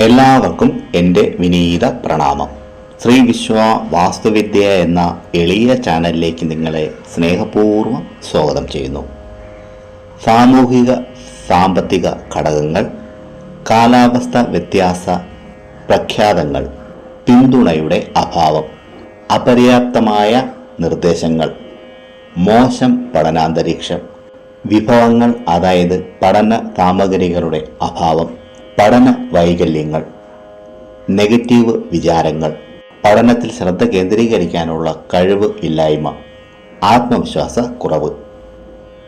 എല്ലാവർക്കും എൻ്റെ വിനീത പ്രണാമം. ശ്രീ വിശ്വ വാസ്തുവിദ്യ എന്ന എളിയ ചാനലിലേക്ക് നിങ്ങളെ സ്നേഹപൂർവ്വം സ്വാഗതം ചെയ്യുന്നു. സാമൂഹിക സാമ്പത്തിക ഘടകങ്ങൾ, കാലാവസ്ഥ വ്യത്യാസ പ്രഖ്യാതങ്ങൾ, പിന്തുണയുടെ അഭാവം, അപര്യാപ്തമായ നിർദ്ദേശങ്ങൾ, മോശം പഠനാന്തരീക്ഷം, വിഭവങ്ങൾ അതായത് പഠന സാമഗ്രികളുടെ അഭാവം, പഠന വൈകല്യങ്ങൾ, നെഗറ്റീവ് വിചാരങ്ങൾ, പഠനത്തിൽ ശ്രദ്ധ കേന്ദ്രീകരിക്കാനുള്ള കഴിവ് ഇല്ലായ്മ, ആത്മവിശ്വാസ കുറവ്,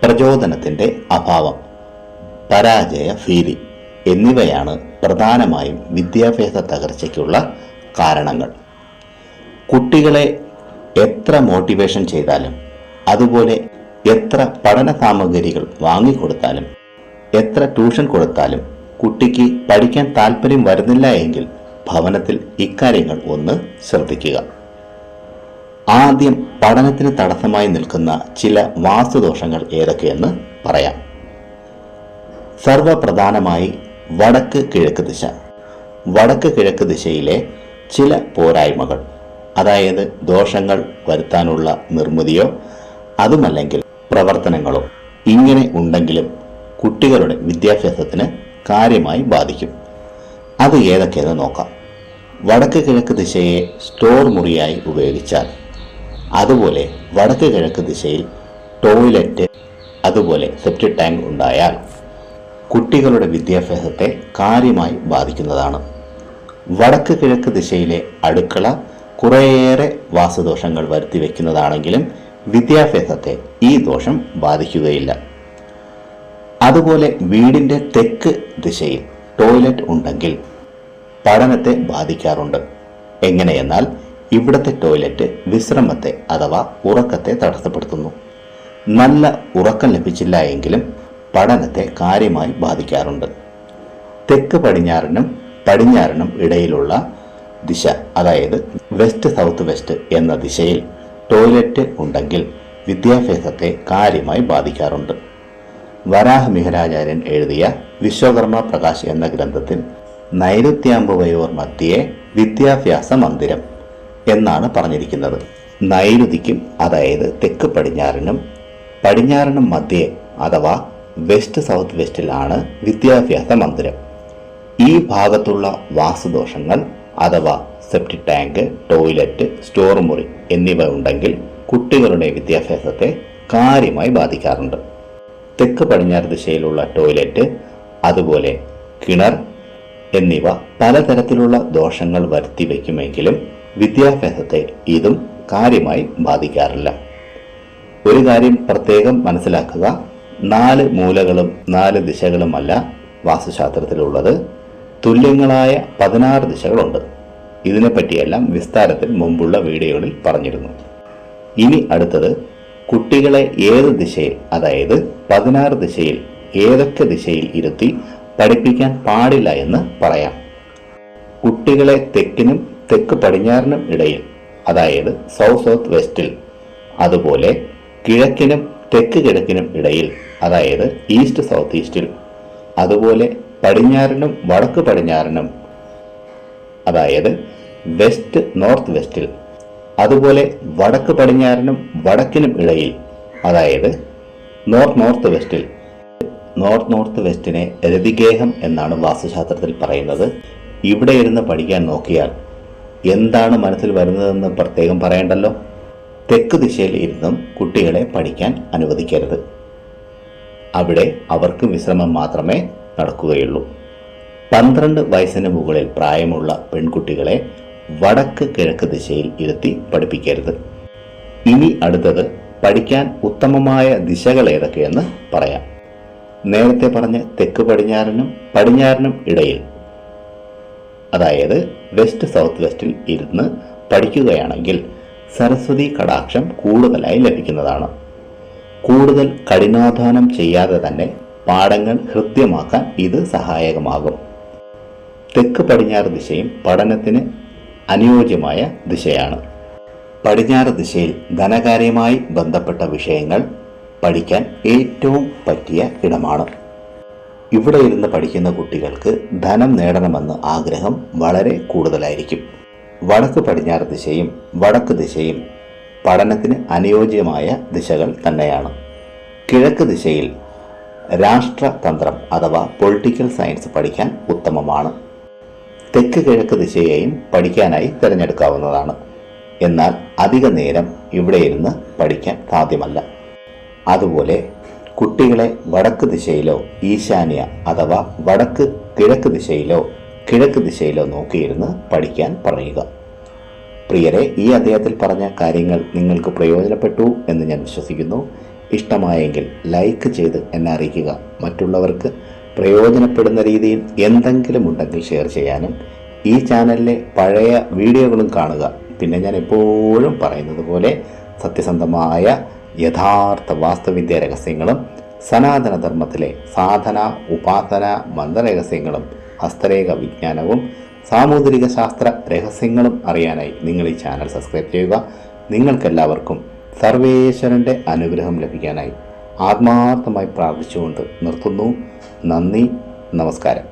പ്രചോദനത്തിൻ്റെ അഭാവം, പരാജയ ഭീതി എന്നിവയാണ് പ്രധാനമായും വിദ്യാഭ്യാസ തകർച്ചയ്ക്കുള്ള കാരണങ്ങൾ. കുട്ടികളെ എത്ര മോട്ടിവേഷൻ ചെയ്താലും, അതുപോലെ എത്ര പഠന സാമഗ്രികൾ വാങ്ങിക്കൊടുത്താലും, എത്ര ട്യൂഷൻ കൊടുത്താലും കുട്ടിക്ക് പഠിക്കാൻ താല്പര്യം വരുന്നില്ല എങ്കിൽ ഭവനത്തിൽ ഇക്കാര്യങ്ങൾ ഒന്ന് ശ്രദ്ധിക്കുക. ആദ്യം പഠനത്തിന് തടസ്സമായി നിൽക്കുന്ന ചില വാസ്തുദോഷങ്ങൾ ഏതൊക്കെയെന്ന് പറയാം. സർവപ്രധാനമായി വടക്ക് കിഴക്ക് ദിശ. വടക്ക് കിഴക്ക് ദിശയിലെ ചില പോരായ്മകൾ, അതായത് ദോഷങ്ങൾ വരുത്താനുള്ള നിർമ്മിതിയോ അതുമല്ലെങ്കിൽ പ്രവർത്തനങ്ങളോ ഇങ്ങനെ ഉണ്ടെങ്കിലും കുട്ടികളുടെ വിദ്യാഭ്യാസത്തിന് കാര്യമായി ബാധിക്കും. അത് ഏതൊക്കെയെന്ന് നോക്കാം. വടക്ക് കിഴക്ക് ദിശയെ സ്റ്റോർ മുറിയായി ഉപയോഗിച്ചാൽ, അതുപോലെ വടക്ക് കിഴക്ക് ദിശയിൽ ടോയ്ലറ്റ് അതുപോലെ സെപ്റ്റിക് ടാങ്ക് ഉണ്ടായാൽ കുട്ടികളുടെ വിദ്യാഭ്യാസത്തെ കാര്യമായി ബാധിക്കുന്നതാണ്. വടക്ക് കിഴക്ക് ദിശയിലെ അടുക്കള കുറേയേറെ വാസ്തുദോഷങ്ങൾ വരുത്തി വയ്ക്കുന്നതാണെങ്കിലും വിദ്യാഭ്യാസത്തെ ഈ ദോഷം ബാധിക്കുകയില്ല. അതുപോലെ വീടിൻ്റെ തെക്ക് ദിശയിൽ ടോയ്ലറ്റ് ഉണ്ടെങ്കിൽ പഠനത്തെ ബാധിക്കാറുണ്ട്. എങ്ങനെയെന്നാൽ ഇവിടുത്തെ ടോയ്ലറ്റ് വിശ്രമത്തെ അഥവാ ഉറക്കത്തെ തടസ്സപ്പെടുത്തുന്നു. നല്ല ഉറക്കം ലഭിച്ചില്ല എങ്കിലും പഠനത്തെ കാര്യമായി ബാധിക്കാറുണ്ട്. തെക്ക് പടിഞ്ഞാറിനും പടിഞ്ഞാറിനും ഇടയിലുള്ള ദിശ, അതായത് വെസ്റ്റ് സൗത്ത് വെസ്റ്റ് എന്ന ദിശയിൽ ടോയ്ലറ്റ് ഉണ്ടെങ്കിൽ വിദ്യാഭ്യാസത്തെ കാര്യമായി ബാധിക്കാറുണ്ട്. വരാഹ മിഹിരാചാര്യൻ എഴുതിയ വിശ്വകർമ്മ പ്രകാശ് എന്ന ഗ്രന്ഥത്തിൽ നൈരുത്യാമ്പുവയോർ മധ്യേ വിദ്യാഭ്യാസ മന്ദിരം എന്നാണ് പറഞ്ഞിരിക്കുന്നത്. നൈരുതിക്കും അതായത് തെക്ക് പടിഞ്ഞാറിനും പടിഞ്ഞാറിനും മധ്യേ അഥവാ വെസ്റ്റ് സൗത്ത് വെസ്റ്റിലാണ് വിദ്യാഭ്യാസ മന്ദിരം. ഈ ഭാഗത്തുള്ള വാസ്തുദോഷങ്ങൾ അഥവാ സെപ്റ്റിക് ടാങ്ക്, ടോയ്ലറ്റ്, സ്റ്റോർ മുറി എന്നിവ ഉണ്ടെങ്കിൽ കുട്ടികളുടെ വിദ്യാഭ്യാസത്തെ കാര്യമായി ബാധിക്കാറുണ്ട്. തെക്ക് പടിഞ്ഞാറ് ദിശയിലുള്ള ടോയ്ലറ്റ്, അതുപോലെ കിണർ എന്നിവ പലതരത്തിലുള്ള ദോഷങ്ങൾ വരുത്തി വയ്ക്കുമെങ്കിലും വിദ്യാഭ്യാസത്തെ ഇതും കാര്യമായി ബാധിക്കാറില്ല. ഒരു കാര്യം പ്രത്യേകം മനസ്സിലാക്കുക, 4 മൂലകളും 4 ദിശകളുമല്ല വാസ്തുശാസ്ത്രത്തിലുള്ളത്. തുല്യങ്ങളായ 16 ദിശകളുണ്ട്. ഇതിനെപ്പറ്റിയെല്ലാം വിസ്താരത്തിൽ മുമ്പുള്ള വീഡിയോകളിൽ പറഞ്ഞിരുന്നു. ഇനി അടുത്തത്, കുട്ടികളെ ഏത് ദിശയിൽ, അതായത് 16 ദിശയിൽ ഏതൊക്കെ ദിശയിൽ ഇരുത്തി പഠിപ്പിക്കാൻ പാടില്ല എന്ന് പറയാം. കുട്ടികളെ തെക്കിനും തെക്ക് പടിഞ്ഞാറിനും ഇടയിൽ, അതായത് സൗത്ത് സൗത്ത് വെസ്റ്റിൽ, അതുപോലെ കിഴക്കിനും തെക്ക് കിഴക്കിനും ഇടയിൽ, അതായത് ഈസ്റ്റ് സൗത്ത് ഈസ്റ്റിൽ, അതുപോലെ പടിഞ്ഞാറിനും വടക്ക് പടിഞ്ഞാറിനും, അതായത് വെസ്റ്റ് നോർത്ത് വെസ്റ്റിൽ, അതുപോലെ വടക്ക് പടിഞ്ഞാറിനും വടക്കിനും ഇടയിൽ, അതായത് നോർത്ത് വെസ്റ്റിൽ. നോർത്ത് വെസ്റ്റിനെ രതിഗേഹം എന്നാണ് വാസ്തുശാസ്ത്രത്തിൽ പറയുന്നത്. ഇവിടെ ഇരുന്ന് പഠിക്കാൻ നോക്കിയാൽ എന്താണ് മനസ്സിൽ വരുന്നതെന്ന് പ്രത്യേകം പറയണ്ടല്ലോ. തെക്ക് ദിശയിൽ ഇരുന്നും കുട്ടികളെ പഠിക്കാൻ അനുവദിക്കരുത്. അവിടെ അവർക്ക് വിശ്രമം മാത്രമേ നടക്കുകയുള്ളൂ. 12 വയസ്സിന് മുകളിൽ പ്രായമുള്ള പെൺകുട്ടികളെ വടക്ക് കിഴക്ക് ദിശയിൽ ഇരുത്തി പഠിപ്പിക്കരുത്. ഇനി അടുത്തത്, പഠിക്കാൻ ഉത്തമമായ ദിശകൾ ഏതൊക്കെയെന്ന് പറയാം. നേരത്തെ പറഞ്ഞ തെക്ക് പടിഞ്ഞാറിനും പടിഞ്ഞാറിനും ഇടയിൽ, അതായത് വെസ്റ്റ് സൗത്ത് വെസ്റ്റിൽ ഇരുന്ന് പഠിക്കുകയാണെങ്കിൽ സരസ്വതി കടാക്ഷം കൂടുതലായി ലഭിക്കുന്നതാണ്. കൂടുതൽ കഠിനാധ്വാനം ചെയ്യാതെ തന്നെ പാഠങ്ങൾ ഹൃദ്യമാക്കാൻ ഇത് സഹായകമാകും. തെക്ക് പടിഞ്ഞാറ് ദിശയും പഠനത്തിന് അനുയോജ്യമായ ദിശയാണ്. പടിഞ്ഞാറ് ദിശയിൽ ധനകാര്യമായി ബന്ധപ്പെട്ട വിഷയങ്ങൾ പഠിക്കാൻ ഏറ്റവും പറ്റിയ ഇടമാണ്. ഇവിടെ ഇരുന്ന് പഠിക്കുന്ന കുട്ടികൾക്ക് ധനം നേടണമെന്ന് ആഗ്രഹം വളരെ കൂടുതലായിരിക്കും. വടക്ക് പടിഞ്ഞാറ് ദിശയും വടക്ക് ദിശയും പഠനത്തിന് അനുയോജ്യമായ ദിശകൾ തന്നെയാണ്. കിഴക്ക് ദിശയിൽ രാഷ്ട്രതന്ത്രം അഥവാ പൊളിറ്റിക്കൽ സയൻസ് പഠിക്കാൻ ഉത്തമമാണ്. തെക്ക് കിഴക്ക് ദിശയെയും പഠിക്കാനായി തിരഞ്ഞെടുക്കാവുന്നതാണ്. എന്നാൽ അധിക നേരം ഇവിടെ ഇരുന്ന് പഠിക്കാൻ സാധ്യമല്ല. അതുപോലെ കുട്ടികളെ വടക്ക് ദിശയിലോ ഈശാന്യ അഥവാ വടക്ക് കിഴക്ക് ദിശയിലോ കിഴക്ക് ദിശയിലോ നോക്കിയിരുന്ന് പഠിക്കാൻ പറയുക. പ്രിയരെ, ഈ അധ്യായത്തിൽ പറഞ്ഞ കാര്യങ്ങൾ നിങ്ങൾക്ക് പ്രയോജനപ്പെട്ടു എന്ന് ഞാൻ വിശ്വസിക്കുന്നു. ഇഷ്ടമായെങ്കിൽ ലൈക്ക് ചെയ്ത് എന്നെ അറിയിക്കുക. മറ്റുള്ളവർക്ക് പ്രയോജനപ്പെടുന്ന രീതിയിൽ എന്തെങ്കിലും ഉണ്ടെങ്കിൽ ഷെയർ ചെയ്യാനും ഈ ചാനലിലെ പഴയ വീഡിയോകളും കാണുക. പിന്നെ ഞാൻ എപ്പോഴും പറയുന്നത് പോലെ സത്യസന്ധമായ യഥാർത്ഥ വാസ്തുവിദ്യ രഹസ്യങ്ങളും സനാതനധർമ്മത്തിലെ സാധന ഉപാസന മന്ത്രരഹസ്യങ്ങളും ഹസ്തരേഖ വിജ്ഞാനവും സാമൂതിരിക ശാസ്ത്ര രഹസ്യങ്ങളും അറിയാനായി നിങ്ങൾ ഈ ചാനൽ സബ്സ്ക്രൈബ് ചെയ്യുക. നിങ്ങൾക്കെല്ലാവർക്കും സർവേശ്വരൻ്റെ അനുഗ്രഹം ലഭിക്കാനായി ആത്മാർത്ഥമായി പ്രാർത്ഥിച്ചുകൊണ്ട് നിർത്തുന്നു. നന്ദി, നമസ്കാരം.